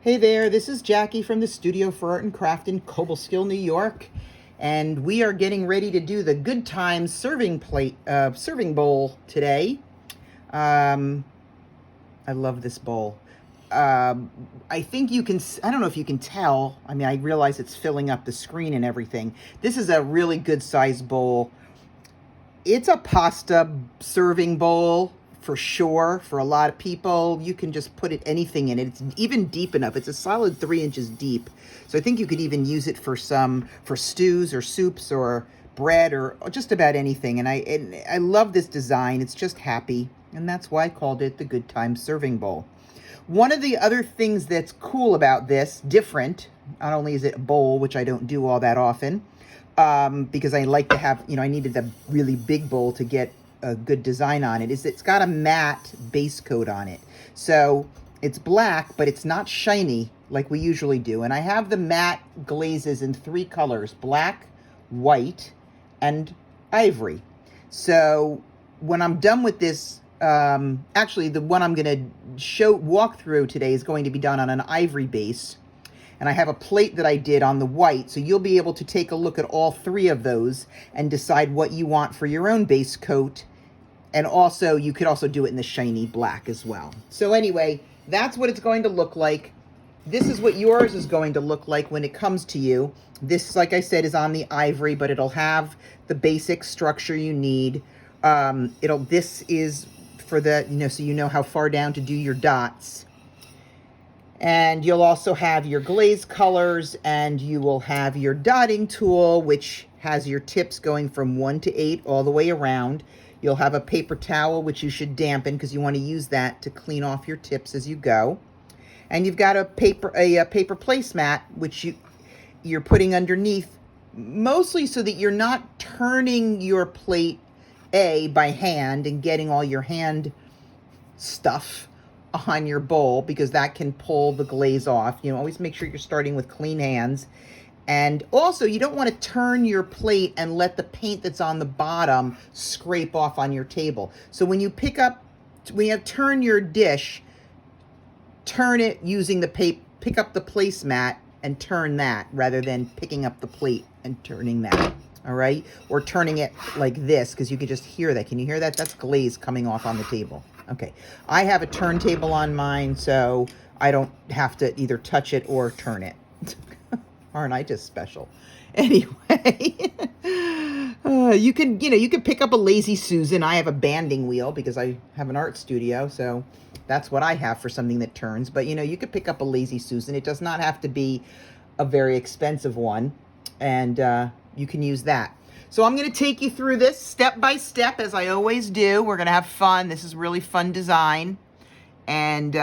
Hey there, this is Jackie from the Studio for Art and Craft in Cobleskill, New York, and we are getting ready to do the Good Times serving bowl today. Um, I love this bowl. I think you can, I don't know if you can tell. I mean, I realize it's filling up the screen and everything. This is a really good sized bowl. It's a pasta serving bowl for sure. For a lot of people, you can just put anything in it. It's even deep enough. It's a solid 3 inches deep. So I think you could even use it for stews or soups or bread or just about anything. And I love this design. It's just happy. And that's why I called it the Good Times Serving Bowl. One of the other things that's cool about this, different, not only is it a bowl, which I don't do all that often, because I like to have, I needed a really big bowl to get a good design on it, is it's got a matte base coat on it. So it's black, but it's not shiny like we usually do. And I have the matte glazes in 3 colors, black, white, and ivory. So when I'm done with this, actually the one I'm going to walk through today is going to be done on an ivory base. And I have a plate that I did on the white, so you'll be able to take a look at all 3 of those and decide what you want for your own base coat. And also, you could also do it in the shiny black as well. So anyway, that's what it's going to look like. This is what yours is going to look like when it comes to you. This, like I said, is on the ivory, but it'll have the basic structure you need. This is for the, so you know how far down to do your dots. And you'll also have your glaze colors, and you will have your dotting tool, which has your tips going from 1 to 8 all the way around. You'll have a paper towel, which you should dampen because you want to use that to clean off your tips as you go. And you've got a paper placemat, which you're putting underneath, mostly so that you're not turning your plate by hand and getting all your hand stuff on your bowl, because that can pull the glaze off. Always make sure you're starting with clean hands. And also, you don't want to turn your plate and let the paint that's on the bottom scrape off on your table. So when you turn your dish, turn it using pick up the placemat and turn that, rather than picking up the plate and turning that. All right? Or turning it like this, because you can just hear that. Can you hear that? That's glaze coming off on the table. Okay. I have a turntable on mine, so I don't have to either touch it or turn it. Aren't I just special? Anyway, you can pick up a Lazy Susan. I have a banding wheel because I have an art studio, so that's what I have for something that turns. But you could pick up a Lazy Susan. It does not have to be a very expensive one, and you can use that. So I'm going to take you through this step by step, as I always do. We're going to have fun. This is really fun design, and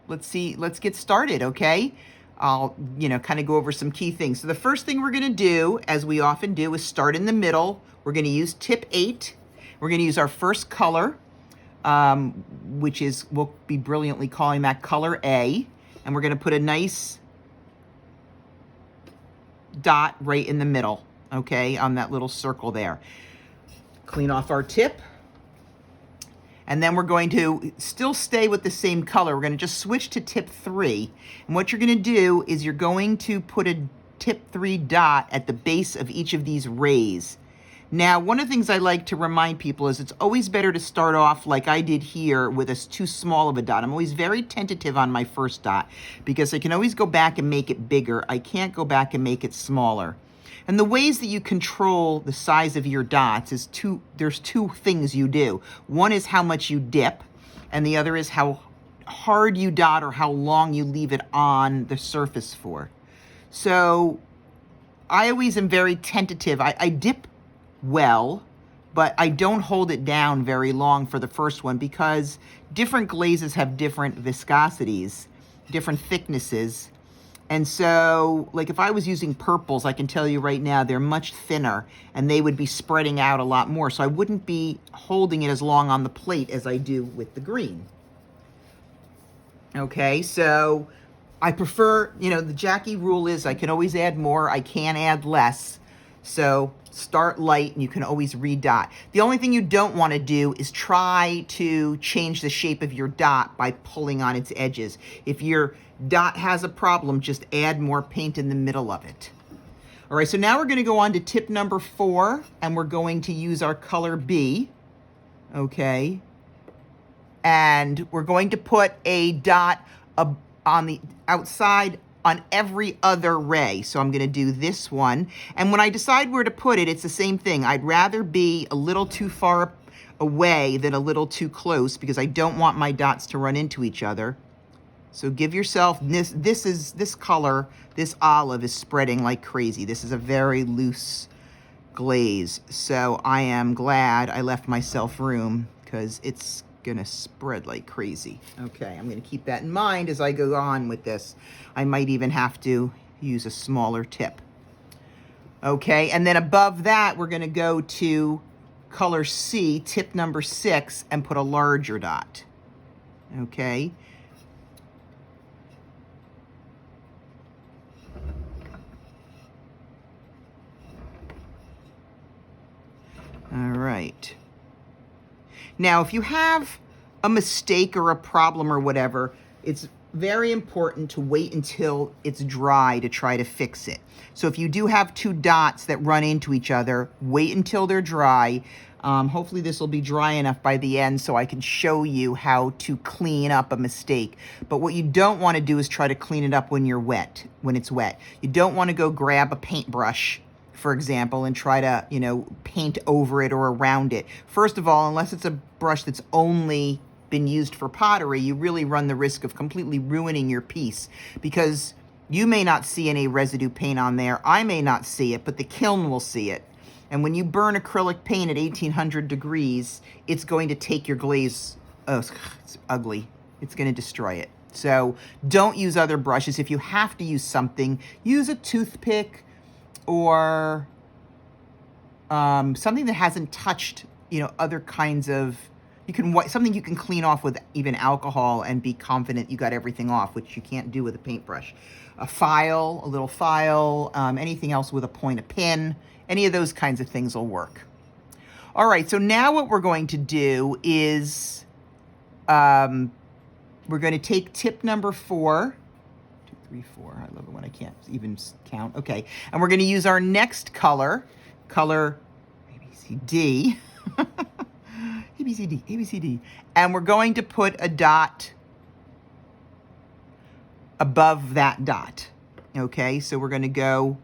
let's get started, okay? I'll, kind of go over some key things. So the first thing we're going to do, as we often do, is start in the middle. We're going to use tip 8. We're going to use our first color, which is, we'll be brilliantly calling that color A. And we're going to put a nice dot right in the middle, okay, on that little circle there. Clean off our tip. And then we're going to still stay with the same color. We're going to just switch to tip 3. And what you're going to do is you're going to put a tip 3 dot at the base of each of these rays. Now, one of the things I like to remind people is it's always better to start off like I did here with too small of a dot. I'm always very tentative on my first dot because I can always go back and make it bigger. I can't go back and make it smaller. And the ways that you control the size of your dots is there's 2 things you do. One is how much you dip, and the other is how hard you dot or how long you leave it on the surface for. So I always am very tentative. I dip well, but I don't hold it down very long for the first one because different glazes have different viscosities, different thicknesses. And so, like if I was using purples, I can tell you right now, they're much thinner and they would be spreading out a lot more. So I wouldn't be holding it as long on the plate as I do with the green. Okay, so I prefer, the Jackie rule is I can always add more, I can add less. So start light and you can always redot. The only thing you don't want to do is try to change the shape of your dot by pulling on its edges. If your dot has a problem, just add more paint in the middle of it. All right, so now we're going to go on to tip number 4, and we're going to use our color B, okay? And we're going to put a dot on the outside on every other ray. So I'm going to do this one. And when I decide where to put it, it's the same thing. I'd rather be a little too far away than a little too close because I don't want my dots to run into each other. So give yourself, this color, this olive is spreading like crazy. This is a very loose glaze. So I am glad I left myself room because it's gonna spread like crazy. Okay, I'm gonna keep that in mind as I go on with this. I might even have to use a smaller tip. Okay, and then above that, we're gonna go to color C, tip number 6, and put a larger dot. Okay. All right. Now, if you have a mistake or a problem or whatever, it's very important to wait until it's dry to try to fix it. So if you do have 2 dots that run into each other, wait until they're dry. Hopefully this will be dry enough by the end so I can show you how to clean up a mistake. But what you don't want to do is try to clean it up when it's wet. You don't want to go grab a paintbrush, for example, and try to, paint over it or around it. First of all, unless it's a brush that's only been used for pottery, you really run the risk of completely ruining your piece because you may not see any residue paint on there. I may not see it, but the kiln will see it. And when you burn acrylic paint at 1800 degrees, it's going to take your glaze. Oh, it's ugly. It's going to destroy it. So don't use other brushes. If you have to use something, use a toothpick or something that hasn't touched, other kinds of, something you can clean off with even alcohol and be confident you got everything off, which you can't do with a paintbrush. A little file, anything else with a point, a pin, any of those kinds of things will work. All right, so now what we're going to do is we're going to take tip number 4. 2, 3, 4. I love it when I can't even count. Okay, and we're going to use our next color ABCD. ABCD. And we're going to put a dot above that dot. Okay, so we're going to go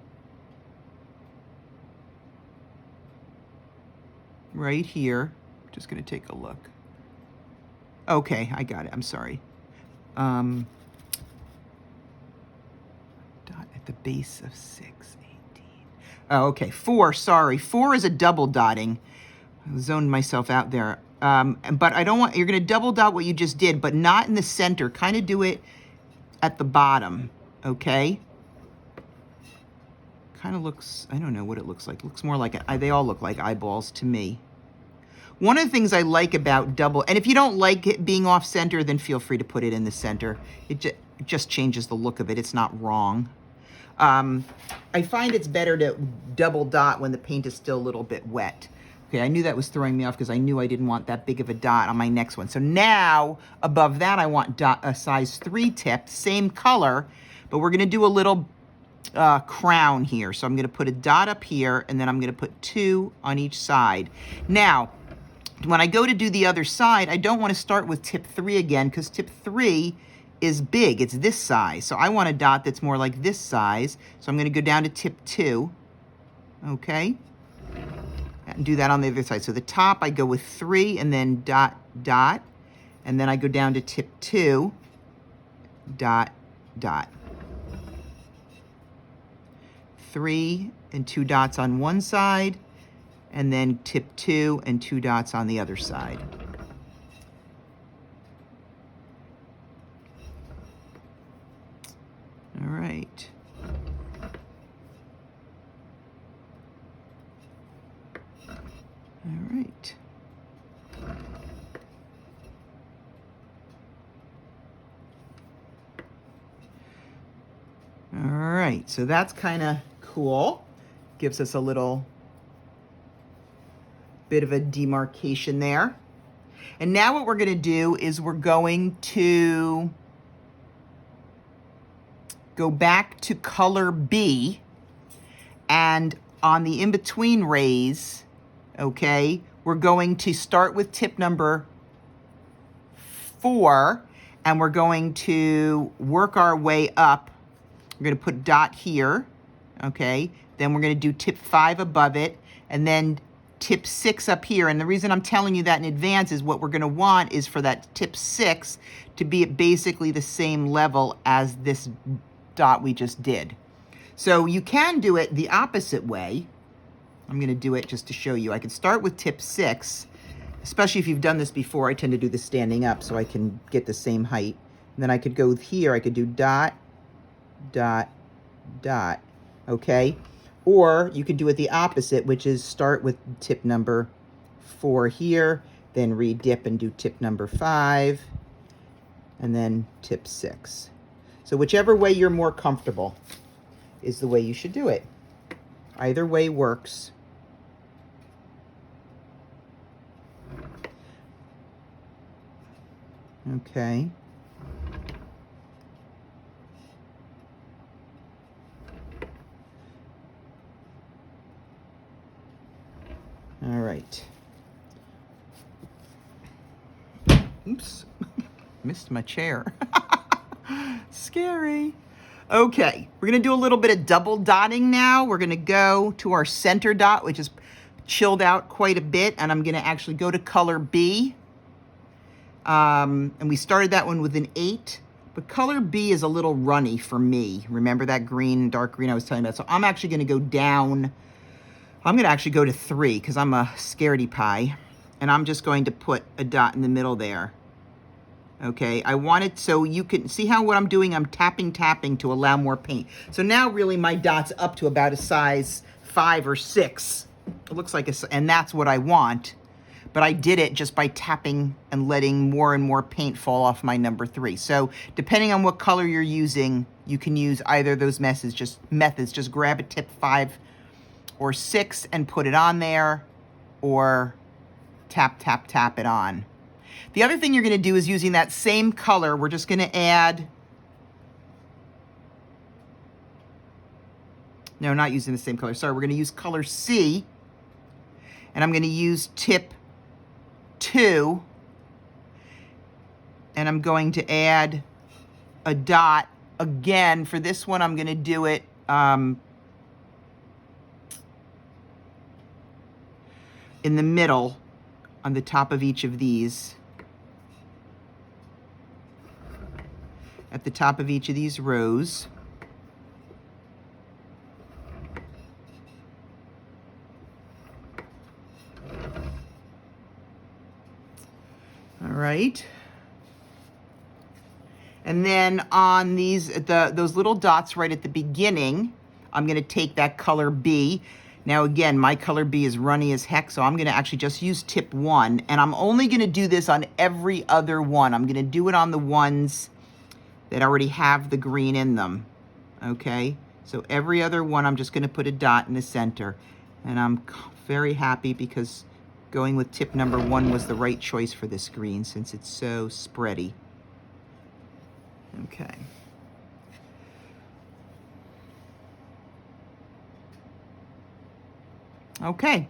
right here. Just going to take a look. Okay, I got it. I'm sorry. Dot at the base of 6, 18. Oh, okay. 4, sorry. 4 is a double dotting. I zoned myself out there. But I don't want, you're going to double dot what you just did, but not in the center. Kind of do it at the bottom, okay? Kind of looks, I don't know what it looks like. It looks more like, they all look like eyeballs to me. One of the things I like about double, and if you don't like it being off center, then feel free to put it in the center. It just changes the look of it. It's not wrong. I find it's better to double dot when the paint is still a little bit wet. Okay, I knew that was throwing me off because I knew I didn't want that big of a dot on my next one. So now, above that, I want a size 3 tip, same color, but we're going to do a little crown here. So I'm going to put a dot up here, and then I'm going to put 2 on each side. Now, when I go to do the other side, I don't want to start with tip 3 again because tip 3 is big. It's this size. So I want a dot that's more like this size. So I'm going to go down to tip 2. Okay. And do that on the other side. So the top, I go with 3 and then dot, dot. And then I go down to tip 2, dot, dot. 3 and 2 dots on one side. And then tip 2 and 2 dots on the other side. All right. All right. All right, so that's kind of cool. Gives us a little bit of a demarcation there. And now what we're going to do is we're going to go back to color B, and on the in-between rays, okay, we're going to start with tip number 4, and we're going to work our way up. We're going to put dot here, okay? Then we're going to do tip 5 above it, and then tip 6 up here. And the reason I'm telling you that in advance is what we're going to want is for that tip 6 to be at basically the same level as this dot we just did. So you can do it the opposite way. I'm going to do it just to show you. I can start with tip 6, especially if you've done this before. I tend to do this standing up so I can get the same height. And then I could go here. I could do dot, dot, dot, okay? Or you could do it the opposite, which is start with tip number 4 here, then re-dip and do tip number 5, and then tip 6. So whichever way you're more comfortable is the way you should do it. Either way works. Okay. All right. Oops, missed my chair. Scary. Okay, we're gonna do a little bit of double dotting now. We're gonna go to our center dot, which is chilled out quite a bit, and I'm gonna actually go to color B. And we started that one with an 8, but color B is a little runny for me. Remember that green, dark green I was telling you about? So I'm actually gonna go down. I'm gonna actually go to 3 because I'm a scaredy pie, and I'm just going to put a dot in the middle there. Okay, I want it so you can see how what I'm doing, I'm tapping to allow more paint. So now really my dot's up to about a size 5 or 6. It looks like and that's what I want. But I did it just by tapping and letting more and more paint fall off my number 3. So depending on what color you're using, you can use either of those methods. Just grab a tip 5 or 6 and put it on there, or tap it on. The other thing you're going to do is using that same color, we're just going to add, no, not using the same color, sorry, we're going to use color C, and I'm going to use tip 2, and I'm going to add a dot. Again, for this one, I'm going to do it in the middle on the top of each of these. At the top of each of these rows. All right. And then on these, those little dots right at the beginning, I'm going to take that color B. Now again, my color B is runny as heck, so I'm going to actually just use tip 1, and I'm only going to do this on every other one. I'm going to do it on the ones that already have the green in them, okay? So every other one, I'm just going to put a dot in the center, and I'm very happy because going with tip number 1 was the right choice for this green since it's so spready. Okay. Okay.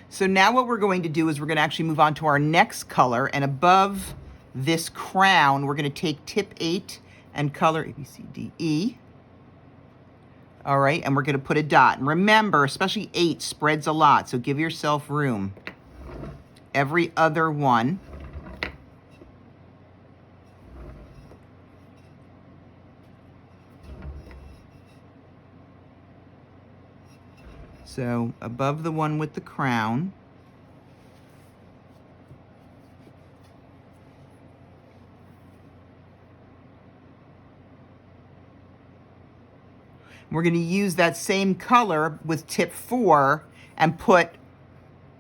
So now what we're going to do is we're going to actually move on to our next color, and above this crown, we're going to take tip 8 and color A, B, C, D, E. All right, and we're going to put a dot. And remember, especially 8 spreads a lot, so give yourself room. Every other one. So above the one with the crown. We're going to use that same color with tip 4 and put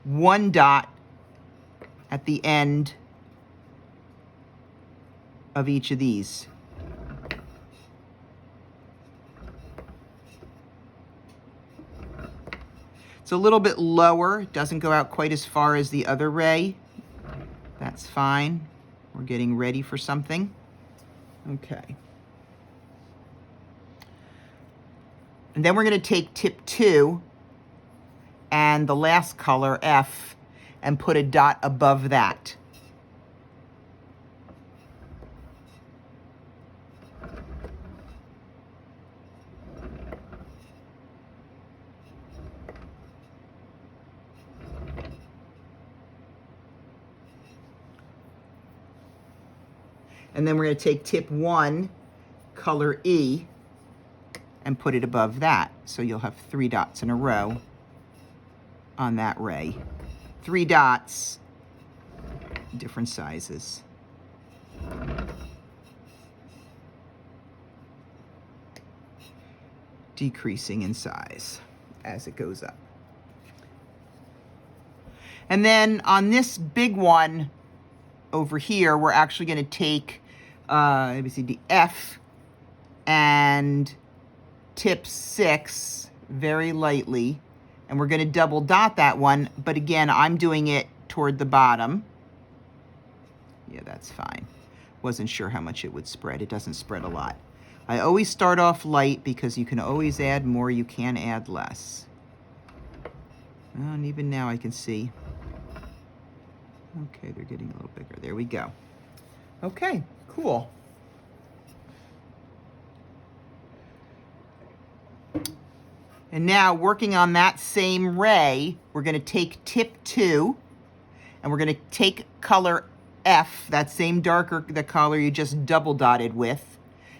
1 dot at the end of each of these. It's a little bit lower. It doesn't go out quite as far as the other ray. That's fine. We're getting ready for something. Okay. And then we're going to take tip 2 and the last color, F, and put a dot above that. And then we're going to take tip 1, color E, and put it above that. So you'll have 3 dots in a row on that ray. 3 dots, different sizes. Decreasing in size as it goes up. And then on this big one over here, we're actually going to take let me see, the F and tip 6 very lightly, and we're going to double dot that one, but again, I'm doing it toward the bottom. Yeah, that's fine. Wasn't sure how much it would spread. It doesn't spread a lot. I always start off light because you can always add more, you can add less. And even now I can see. Okay, they're getting a little bigger. There we go. Okay, cool. And now, working on that same ray, we're going to take tip 2, and we're going to take color F, that same darker, the color you just double dotted with,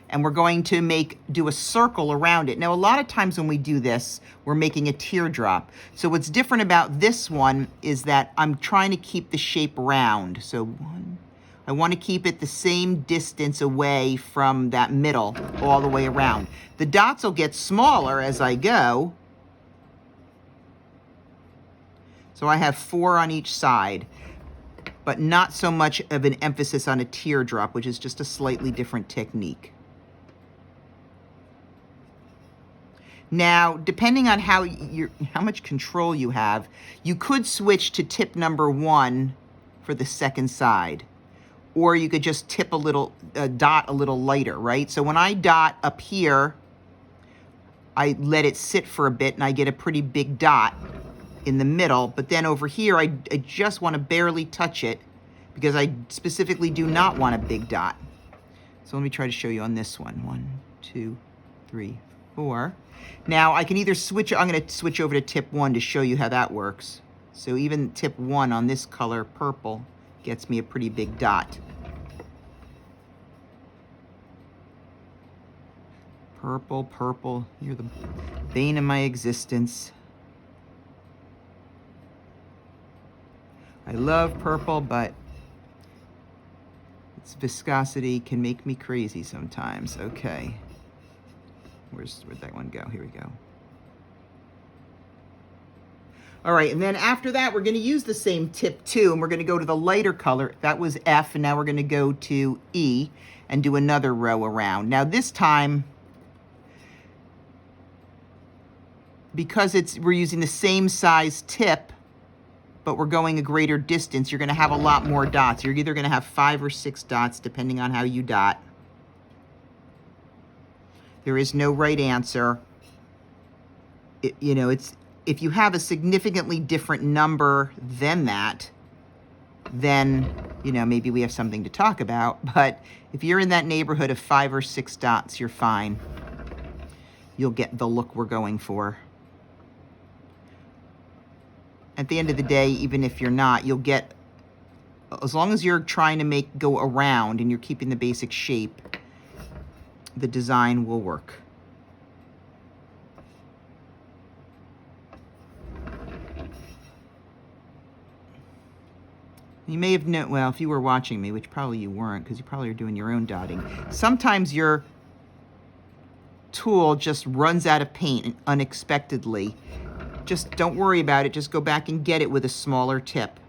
and we're going to do a circle around it. Now, a lot of times when we do this, we're making a teardrop. So what's different about this one is that I'm trying to keep the shape round. So I want to keep it the same distance away from that middle all the way around. The dots will get smaller as I go. So I have 4 on each side, but not so much of an emphasis on a teardrop, which is just a slightly different technique. Now, depending on how much control you have, you could switch to tip number 1 for the second side. Or you could just tip dot a little lighter, right? So when I dot up here, I let it sit for a bit and I get a pretty big dot in the middle. But then over here, I just want to barely touch it because I specifically do not want a big dot. So let me try to show you on this one. 1, 2, 3, 4. Now I can either switch, I'm going to switch over to tip 1 to show you how that works. So even tip 1 on this color, purple, gets me a pretty big dot. Purple, purple, you're the bane of my existence. I love purple, but its viscosity can make me crazy sometimes. Okay. Where'd that one go? Here we go. All right, and then after that, we're going to use the same tip 2, and we're going to go to the lighter color. That was F, and now we're going to go to E and do another row around. Now this time, because we're using the same size tip, but we're going a greater distance, you're going to have a lot more dots. You're either going to have 5 or 6 dots, depending on how you dot. There is no right answer. If you have a significantly different number than that, then, maybe we have something to talk about. But if you're in that neighborhood of 5 or 6 dots, you're fine. You'll get the look we're going for. At the end of the day, even if you're not, you'll get, as long as you're trying to go around and you're keeping the basic shape, the design will work. You may have known, well, if you were watching me, which probably you weren't, because you probably are doing your own dotting, sometimes your tool just runs out of paint unexpectedly. Just don't worry about it. Just go back and get it with a smaller tip.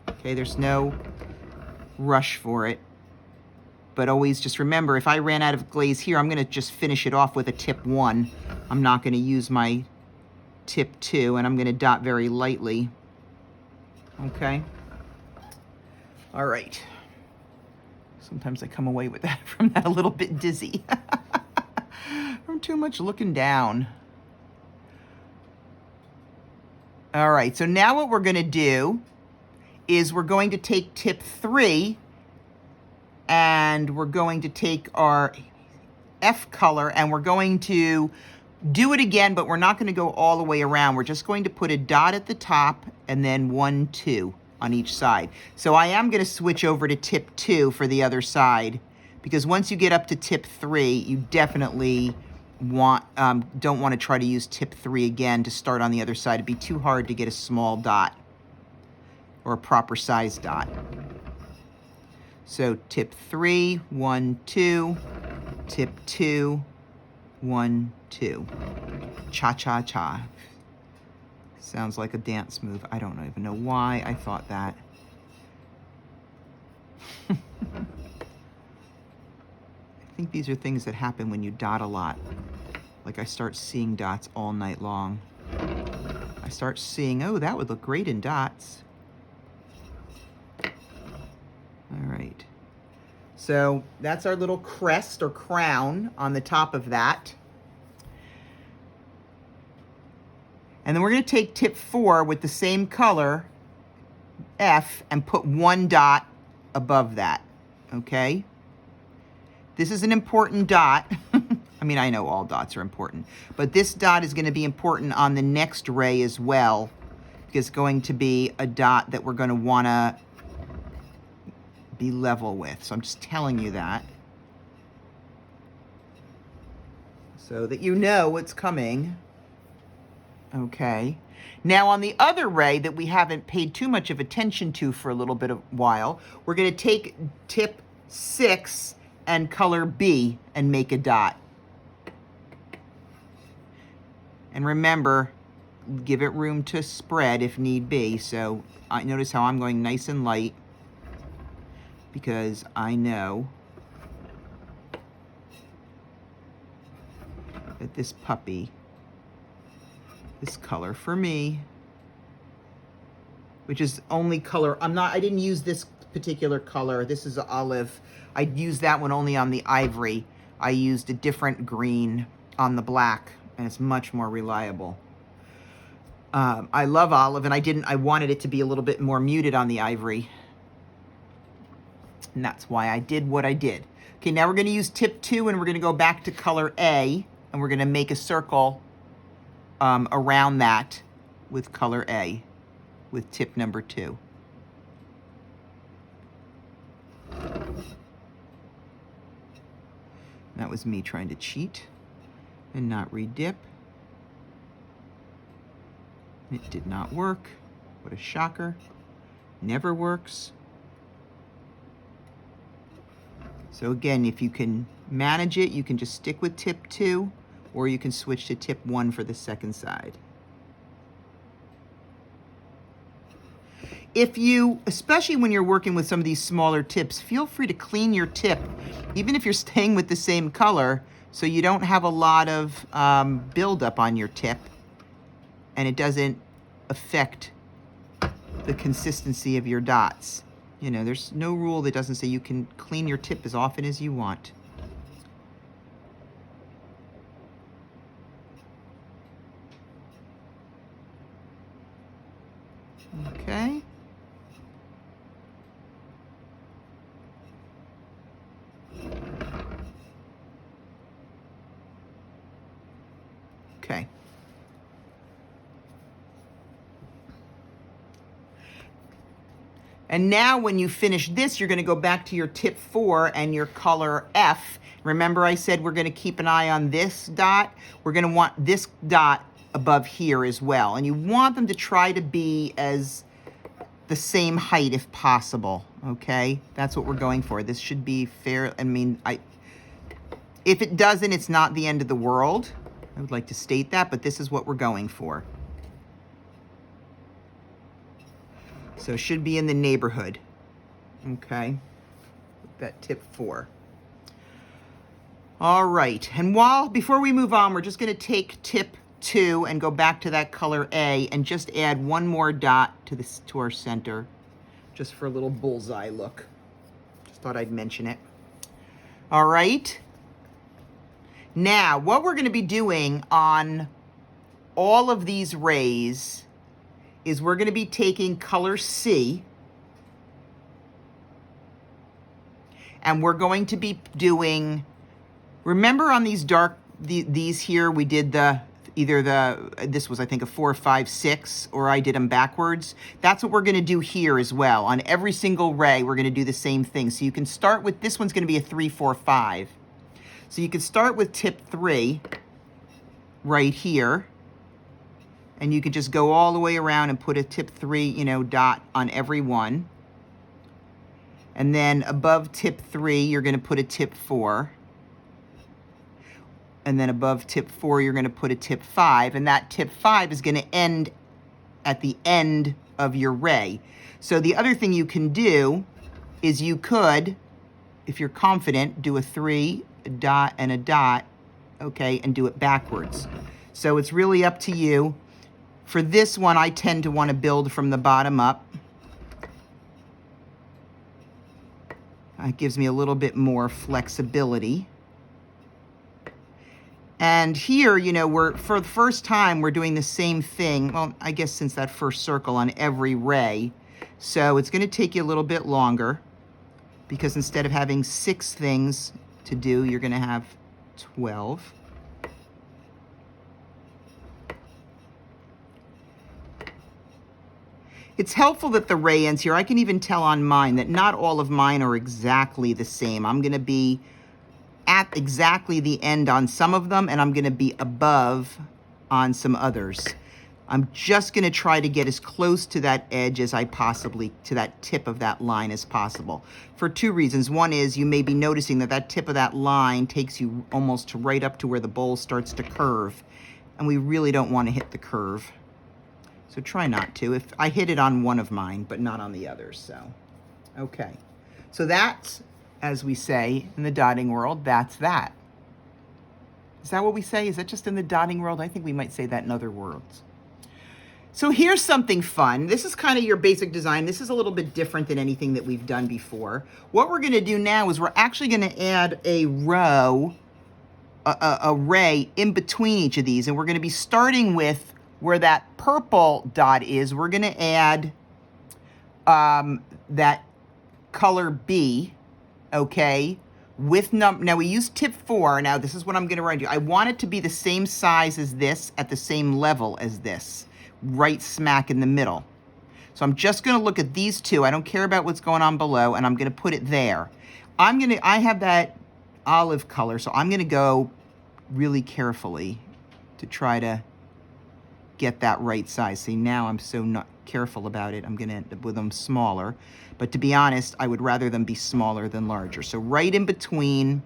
Okay, there's no rush for it. But always just remember, if I ran out of glaze here, I'm going to just finish it off with a tip 1. I'm not going to use my tip 2, and I'm going to dot very lightly. Okay. All right. Sometimes I come away with that from that a little bit dizzy from too much looking down. All right, so now what we're going to do is we're going to take tip 3 and we're going to take our F color and we're going to do it again, but we're not going to go all the way around. We're just going to put a dot at the top and then 1, 2 on each side. So I am going to switch over to tip 2 for the other side, because once you get up to tip 3, you definitely don't want to try to use tip 3 again to start on the other side. It'd be too hard to get a small dot or a proper size dot. So tip 3, 1, 2, tip 2, 1, 2. Cha-cha-cha. Sounds like a dance move. I don't even know why I thought that. I think these are things that happen when you dot a lot. Like I start seeing dots all night long. I start seeing, oh, that would look great in dots. All right. So that's our little crest or crown on the top of that. And then we're going to take tip 4 with the same color, F, and put 1 dot above that, okay? This is an important dot. I mean, I know all dots are important, but this dot is going to be important on the next ray as well, because it's going to be a dot that we're going to want to be level with. So I'm just telling you that, so that you know what's coming. Okay. Now on the other ray that we haven't paid too much of attention to for a little bit of while, we're going to take tip 6 and color B and make a dot. And remember, give it room to spread if need be. So I notice how I'm going nice and light, because I know that this puppy, this color for me, which is only color, I didn't use this particular color. This is olive. I used that one only on the ivory. I used a different green on the black, and it's much more reliable. I love olive, and I wanted it to be a little bit more muted on the ivory. And that's why I did what I did. Okay, now we're going to use tip 2, and we're going to go back to color A, and we're going to make a circle around that with color A, with tip number 2. That was me trying to cheat and not redip. It did not work. What a shocker. Never works. So again, if you can manage it, you can just stick with tip 2, or you can switch to tip 1 for the second side. If you, especially when you're working with some of these smaller tips, feel free to clean your tip, even if you're staying with the same color, so you don't have a lot of buildup on your tip, and it doesn't affect the consistency of your dots. You know, there's no rule that doesn't say you can clean your tip as often as you want. Okay. Okay. And now when you finish this, you're going to go back to your tip 4 and your color F. Remember I said we're going to keep an eye on this dot? We're going to want this dot above here as well. And you want them to try to be as the same height if possible, okay? That's what we're going for. This should be fair. I mean, if it doesn't, it's not the end of the world. I would like to state that, but this is what we're going for. So it should be in the neighborhood, okay? That tip 4. All right, and before we move on, we're just gonna take tip 2 and go back to that color A and just add one more dot to this, to our center, just for a little bullseye look. Just thought I'd mention it. All right. Now, what we're going to be doing on all of these rays is we're going to be taking color C, and we're going to be doing, remember on these dark, these here, we did this was I think a 4, 5, 6, or I did them backwards. That's what we're going to do here as well. On every single ray, we're going to do the same thing. So you can start with, this one's going to be a 3, 4, 5. So you can start with tip 3 right here, and you could just go all the way around and put a tip 3, dot on every one. And then above tip 3, you're going to put a tip 4. And then above tip 4, you're going to put a tip 5. And that tip 5 is going to end at the end of your ray. So the other thing you can do is you could, if you're confident, do a 3, a dot, and a dot, okay, and do it backwards. So it's really up to you. For this one, I tend to want to build from the bottom up. It gives me a little bit more flexibility. And here, we're, for the first time, we're doing the same thing. Well, I guess since that first circle on every ray. So it's going to take you a little bit longer, because instead of having 6 things to do, you're going to have 12. It's helpful that the ray ends here. I can even tell on mine that not all of mine are exactly the same. I'm going to be at exactly the end on some of them, and I'm going to be above on some others. I'm just going to try to get as close to that edge as I possibly, to that tip of that line as possible, for 2 reasons. One is you may be noticing that that tip of that line takes you almost right up to where the bowl starts to curve, and we really don't want to hit the curve. So try not to. If I hit it on one of mine, but not on the others, so. Okay. So that's, as we say in the dotting world, that's that. Is that what we say? Is that just in the dotting world? I think we might say that in other worlds. So here's something fun. This is kind of your basic design. This is a little bit different than anything that we've done before. What we're going to do now is we're actually going to add a row, a ray in between each of these. And we're going to be starting with where that purple dot is. We're going to add that color B, okay, with now we use tip 4. Now this is what I'm going to write you. I want it to be the same size as this, at the same level as this, right smack in the middle. So I'm just going to look at these 2. I don't care about what's going on below, and I'm going to put it there. I have that olive color, so I'm going to go really carefully to try to get that right size. See, now I'm so not careful about it, I'm going to end up with them smaller. But to be honest, I would rather them be smaller than larger. So right in between,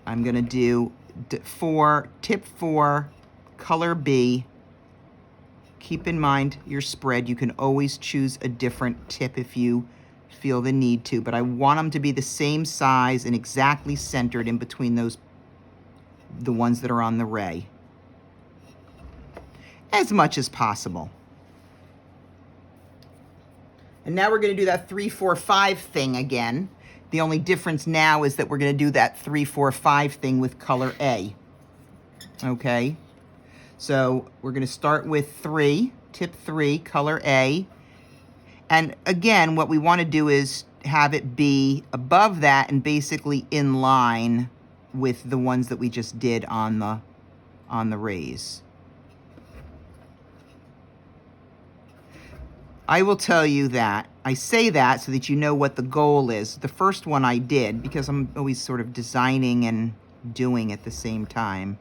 I'm going to do tip 4, color B. Keep in mind your spread. You can always choose a different tip if you feel the need to, but I want them to be the same size and exactly centered in between those, the ones that are on the ray, as much as possible. And now we're going to do that 3, 4, 5 thing again. The only difference now is that we're going to do that 3, 4, 5 thing with color A. Okay, so we're going to start with 3, tip 3, color A. And again, what we want to do is have it be above that and basically in line with the ones that we just did on the rays. I will tell you that. I say that so that you know what the goal is. The first one I did, because I'm always sort of designing and doing at the same time.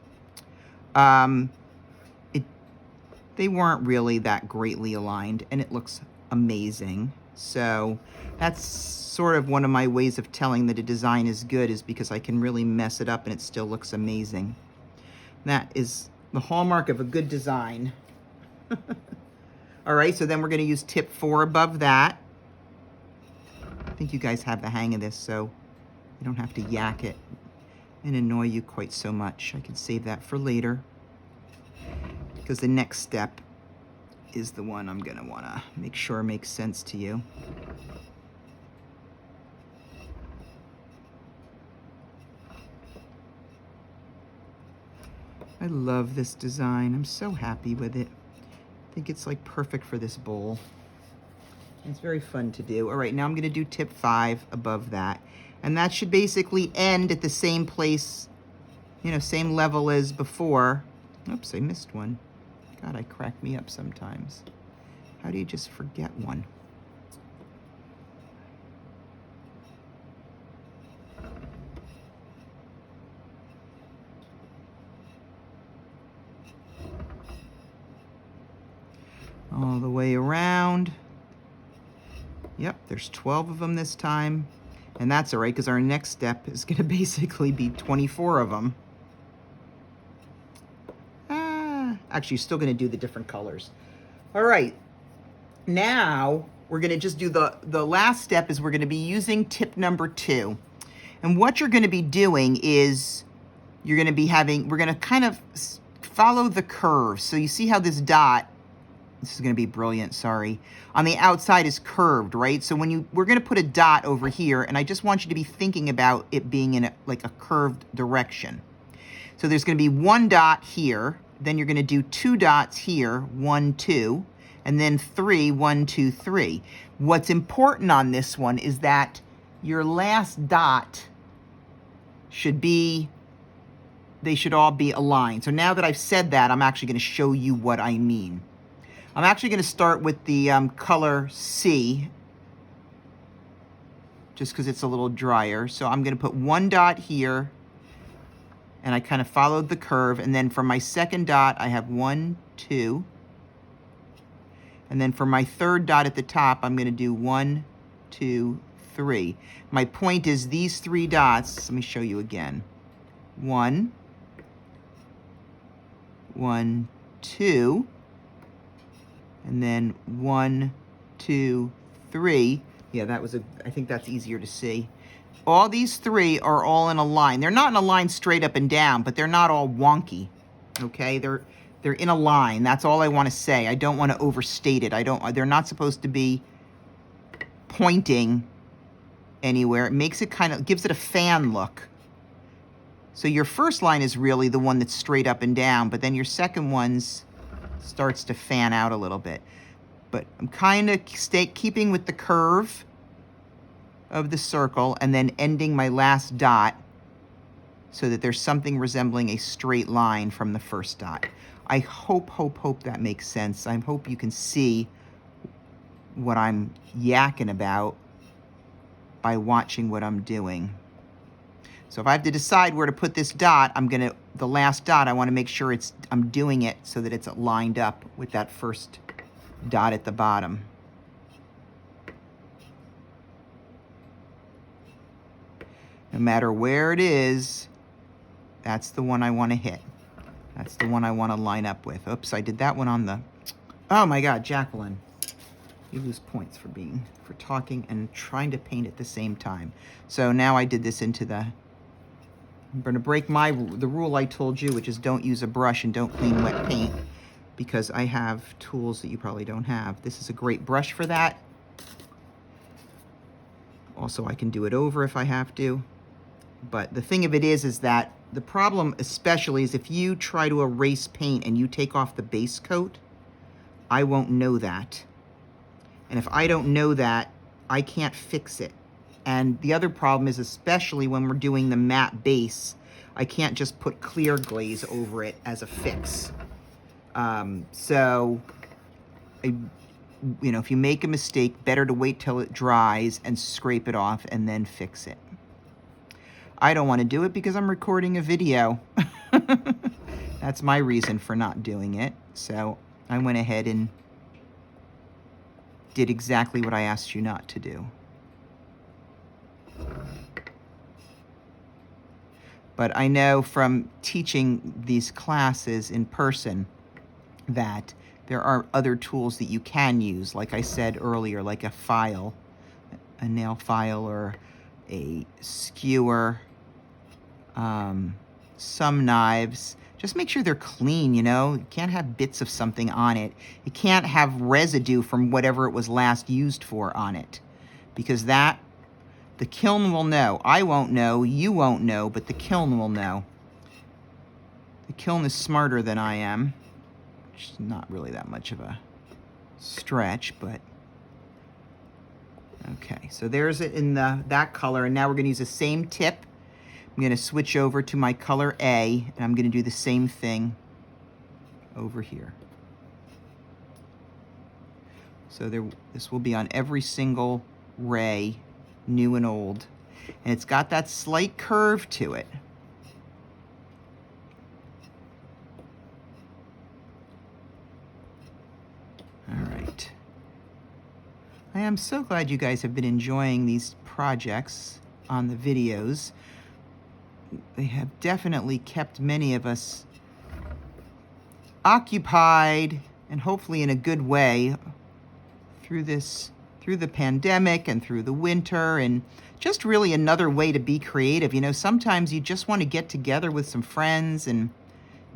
They weren't really that greatly aligned, and it looks amazing. So that's sort of one of my ways of telling that a design is good, is because I can really mess it up and it still looks amazing. That is the hallmark of a good design. All right, so then we're going to use tip 4 above that. I think you guys have the hang of this, so you don't have to yak it. and annoy you quite so much. I can save that for later, because the next step is the one I'm gonna wanna make sure makes sense to you. I love this design. I'm so happy with it. I think it's like perfect for this bowl. It's very fun to do. All right, now I'm gonna do tip 5 above that. And that should basically end at the same place, you know, same level as before. Oops, I missed one. God, I crack me up sometimes. How do you just forget one? All the way around. Yep, there's 12 of them this time. And that's all right, because our next step is going to basically be 24 of them. Actually, still going to do the different colors. All right. Now, we're going to just do the last step is we're going to be using tip number 2. And what you're going to be doing is you're going to be we're going to kind of follow the curve. So you see how this dot, this is going to be brilliant, sorry, on the outside is curved, right? So we're going to put a dot over here, and I just want you to be thinking about it being in like a curved direction. So there's going to be 1 dot here, then you're going to do 2 dots here, 1, 2, and then 3, 1, 2, 3. What's important on this one is that your last dot should be, they should all be aligned. So now that I've said that, I'm actually going to show you what I mean. I'm actually going to start with the color C, just because it's a little drier. So I'm going to put 1 dot here, and I kind of followed the curve. And then for my second dot, I have 1, 2. And then for my third dot at the top, I'm going to do 1, 2, 3. My point is these 3 dots, let me show you again. 1, 1, 2. And then 1, 2, 3. Yeah, that was I think that's easier to see. All these 3 are all in a line. They're not in a line straight up and down, but they're not all wonky. Okay, they're in a line. That's all I want to say. I don't want to overstate it. They're not supposed to be pointing anywhere. It makes it gives it a fan look. So your first line is really the one that's straight up and down, but then your second one's starts to fan out a little bit. But I'm kind of keeping with the curve of the circle and then ending my last dot so that there's something resembling a straight line from the first dot. I hope that makes sense. I hope you can see what I'm yakking about by watching what I'm doing. So if I have to decide where to put this dot, the last dot, I want to make sure I'm doing it so that it's lined up with that first dot at the bottom. No matter where it is, that's the one I want to hit. That's the one I want to line up with. Oops, I did that one on the... Oh my God, Jacqueline. You lose points for talking and trying to paint at the same time. So now I did this into the... I'm going to break the rule I told you, which is don't use a brush and don't clean wet paint, because I have tools that you probably don't have. This is a great brush for that. Also, I can do it over if I have to. But the thing of it is that the problem especially is if you try to erase paint and you take off the base coat, I won't know that. And if I don't know that, I can't fix it. And the other problem is, especially when we're doing the matte base, I can't just put clear glaze over it as a fix. If you make a mistake, better to wait till it dries and scrape it off and then fix it. I don't want to do it because I'm recording a video. That's my reason for not doing it. So I went ahead and did exactly what I asked you not to do. But I know from teaching these classes in person that there are other tools that you can use, like I said earlier, like a file, a nail file or a skewer. some knives. Just make sure they're clean, you know? You can't have bits of something on it. You can't have residue from whatever it was last used for on it, because that, the kiln will know. I won't know, you won't know, but the kiln will know. The kiln is smarter than I am, which is not really that much of a stretch, but okay. So there's it in that color, and now we're going to use the same tip. I'm going to switch over to my color A, and I'm going to do the same thing over here. So this will be on every single ray, new and old. And it's got that slight curve to it. All right. I am so glad you guys have been enjoying these projects on the videos. They have definitely kept many of us occupied, and hopefully in a good way, through the pandemic and through the winter, and just really another way to be creative. You know, sometimes you just want to get together with some friends and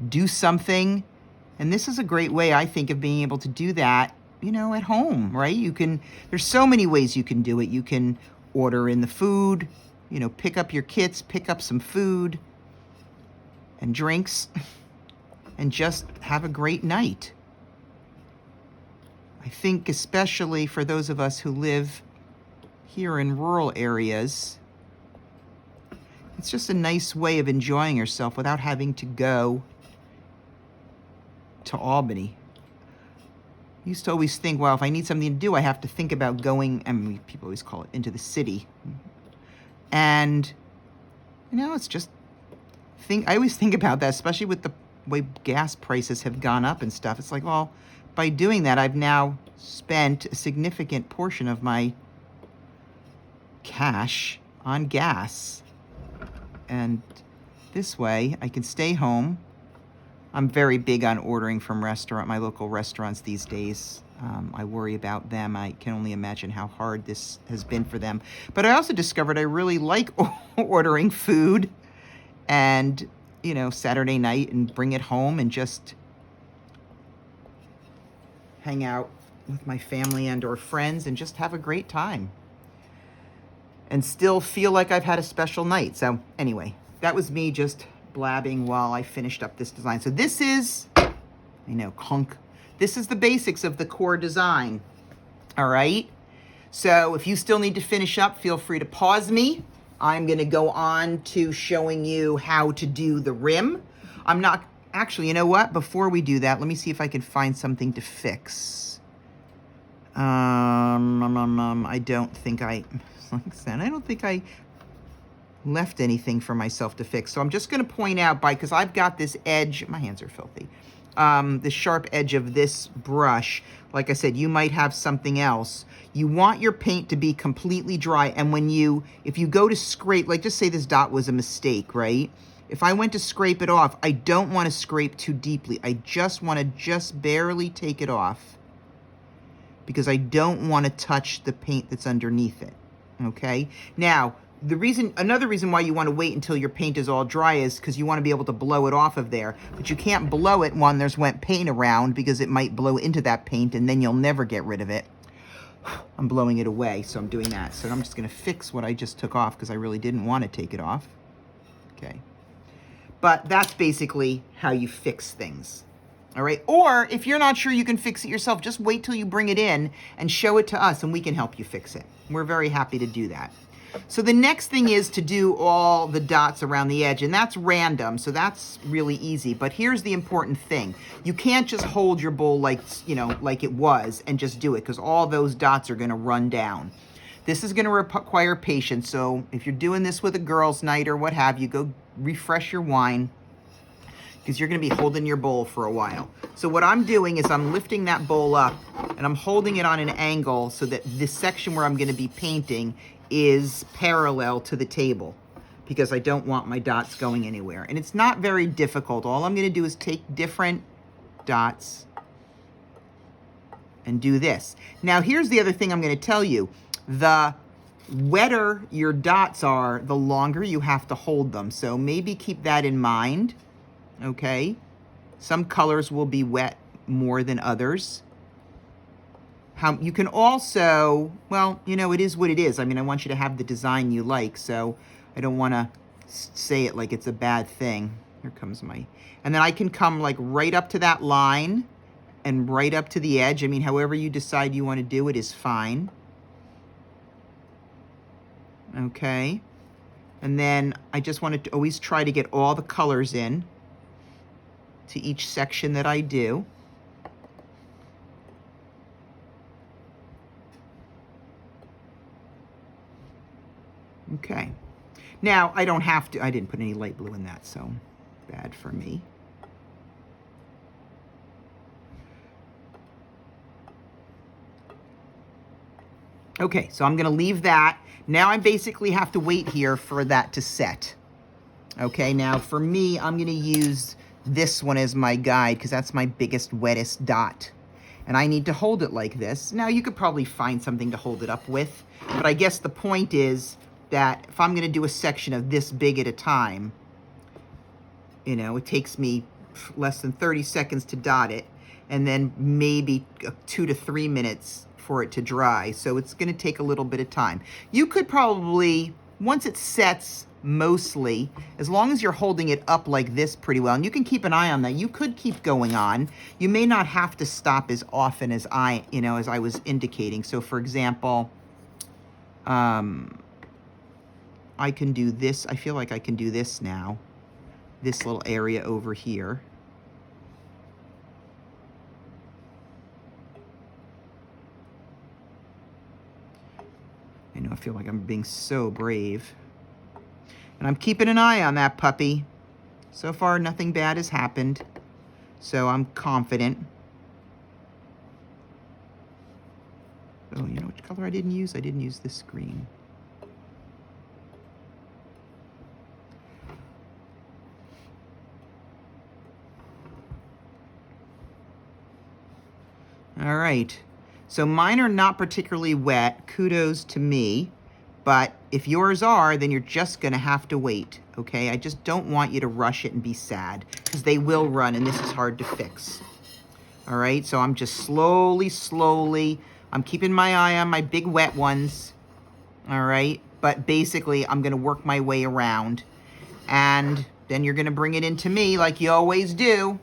do something, and this is a great way, I think, of being able to do that, you know, at home, right? There's so many ways you can do it. You can order in the food, you know, pick up your kits, pick up some food and drinks, and just have a great night. I think especially for those of us who live here in rural areas, it's just a nice way of enjoying yourself without having to go to Albany. I used to always think, well, if I need something to do, I have to think about going, I mean, people always call it into the city. And, you know, it's just, I always think about that, especially with the way gas prices have gone up and stuff. It's like, well, by doing that, I've now spent a significant portion of my cash on gas. And this way, I can stay home. I'm very big on ordering from my local restaurants these days. I worry about them. I can only imagine how hard this has been for them. But I also discovered I really like ordering food and, you know, Saturday night and bring it home and just hang out with my family and or friends and just have a great time and still feel like I've had a special night. So anyway, that was me just blabbing while I finished up this design. So this is, I know, clunk. This is the basics of the core design. All right. So if you still need to finish up, feel free to pause me. I'm going to go on to showing you how to do the rim. I'm not, actually, you know what? Before we do that, let me see if I can find something to fix. I don't think I, like I said, I don't think I left anything for myself to fix. So I'm just going to point out because I've got this edge, my hands are filthy, the sharp edge of this brush. Like I said, you might have something else. You want your paint to be completely dry. And if you go to scrape, like just say this dot was a mistake, right? If I went to scrape it off, I don't want to scrape too deeply. I just want to just barely take it off because I don't want to touch the paint that's underneath it, okay? Now, another reason why you want to wait until your paint is all dry is because you want to be able to blow it off of there. But you can't blow it when there's wet paint around because it might blow into that paint and then you'll never get rid of it. I'm blowing it away, so I'm doing that. So I'm just going to fix what I just took off because I really didn't want to take it off. Okay. But that's basically how you fix things. All right. Or if you're not sure you can fix it yourself, just wait till you bring it in and show it to us and we can help you fix it. We're very happy to do that. So the next thing is to do all the dots around the edge, and that's random, so that's really easy. But here's the important thing. You can't just hold your bowl like it was and just do it, because all those dots are going to run down. This is going to require patience, so if you're doing this with a girls' night or what have you, go refresh your wine, because you're going to be holding your bowl for a while. So what I'm doing is I'm lifting that bowl up, and I'm holding it on an angle so that this section where I'm going to be painting is parallel to the table, because I don't want my dots going anywhere. And it's not very difficult. All I'm going to do is take different dots and do this. Now, here's the other thing I'm going to tell you. The wetter your dots are, the longer you have to hold them. So maybe keep that in mind, okay? Some colors will be wet more than others. You can also, well, you know, it is what it is. I mean, I want you to have the design you like, so I don't want to say it like it's a bad thing. Here comes my, and then I can come like right up to that line and right up to the edge. I mean, however you decide you want to do it is fine. Okay. And then I just want to always try to get all the colors in to each section that I do. Okay. Now, I don't have to, I didn't put any light blue in that, so bad for me. Okay, so I'm gonna leave that. Now I basically have to wait here for that to set. Okay, now for me, I'm gonna use this one as my guide because that's my biggest, wettest dot. And I need to hold it like this. Now you could probably find something to hold it up with, but I guess the point is that if I'm gonna do a section of this big at a time, you know, it takes me less than 30 seconds to dot it, and then maybe 2 to 3 minutes for it to dry. So it's gonna take a little bit of time. You could probably, once it sets mostly, as long as you're holding it up like this pretty well, and you can keep an eye on that, you could keep going on. You may not have to stop as often as as I was indicating. So for example, I can do this. I feel like I can do this now. This little area over here. I feel like I'm being so brave. And I'm keeping an eye on that puppy. So far, nothing bad has happened. So I'm confident. Oh, you know which color I didn't use? I didn't use this green. All right, so mine are not particularly wet, kudos to me, but if yours are, then you're just gonna have to wait, okay? I just don't want you to rush it and be sad, because they will run, and this is hard to fix. All right, so I'm just slowly, I'm keeping my eye on my big wet ones, all right? But basically, I'm gonna work my way around, and then you're gonna bring it into me like you always do,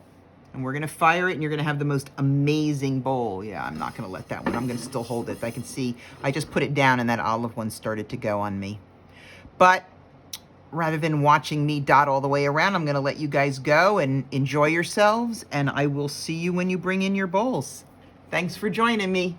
and we're gonna fire it, and you're gonna have the most amazing bowl. Yeah, I'm not gonna let that one. I'm gonna still hold it. I can see, I just put it down and that olive one started to go on me. But rather than watching me dot all the way around, I'm gonna let you guys go and enjoy yourselves, and I will see you when you bring in your bowls. Thanks for joining me.